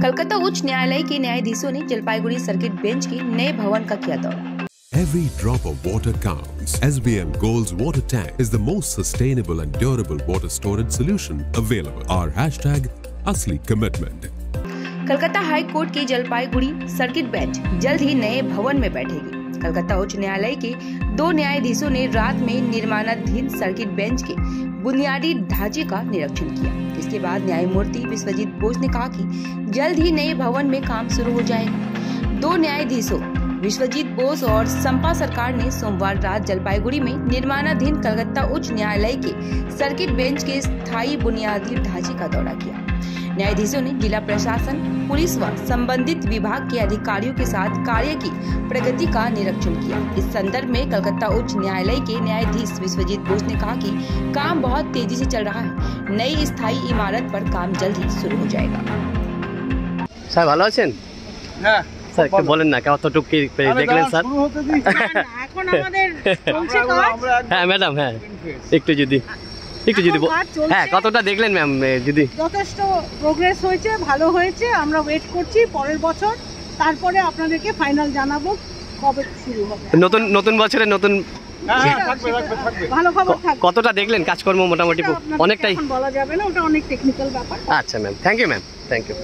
कलकत्ता उच्च न्यायालय के न्यायाधीशों ने जलपाईगुड़ी सर्किट बेंच के नए भवन का किया दौरा। Every drop of water counts. SBM Gold's water tank is the most sustainable and durable water storage solution available. Our hashtag Asli Commitment. Calcutta high court की जलपाईगुड़ी सर्किट बेंच जल्द ही नए भवन में बैठेगी। कलकत्ता उच्च न्यायालय के 2 न्यायाधीशों ने रात में निर्माणाधीन सर्किट बेंच के बुनियादी ढांचे का निरीक्षण किया। इसके बाद न्यायमूर्ति विश्वजीत बोस ने कहा कि जल्द ही नए भवन में काम शुरू हो जाएगा। 2 न्यायाधीशों विश्वजीत बोस और संपा सरकार ने सोमवार रात जलपाईगुड़ी में निर्माणाधीन कलकत्ता उच्च न्यायालय के सर्किट बेंच के स्थायी बुनियादी ढांचे का दौरा किया। न्यायाधीशों ने जिला प्रशासन, पुलिस व संबंधित विभाग के अधिकारियों के साथ कार्य की प्रगति का निरीक्षण किया। इस संदर्भ में कलकत्ता उच्च न्यायालय के न्यायाधीश विश्वजीत बोस ने कहा कि काम बहुत तेजी से चल रहा है। नई स्थायी इमारत पर काम जल्द ही शुरू हो जाएगा। স্যার ভালো আছেন? হ্যাঁ স্যার একটু বলেন না কতটুকু কি দেখলেন স্যার? এখন আমাদের চলছে কাজ। হ্যাঁ ম্যাডাম, হ্যাঁ একটু যদি হ্যাঁ কতটা দেখলেন ম্যাম? যদি যথেষ্ট প্রোগ্রেস হয়েছে, ভালো হয়েছে। আমরা ওয়েট করছি পরের বছর, তারপরে আপনাদেরকে ফাইনাল জানাবো কবে শুরু হবে। নতুন বছরে নতুন ভালো খবর থাকবে। কতটা দেখলেন কাজকর্ম? মোটামুটি অনেকটাই বলা যাবে না, ওটা অনেক টেকনিক্যাল ব্যাপার। আচ্ছা ma'am, thank you ma'am, thank you.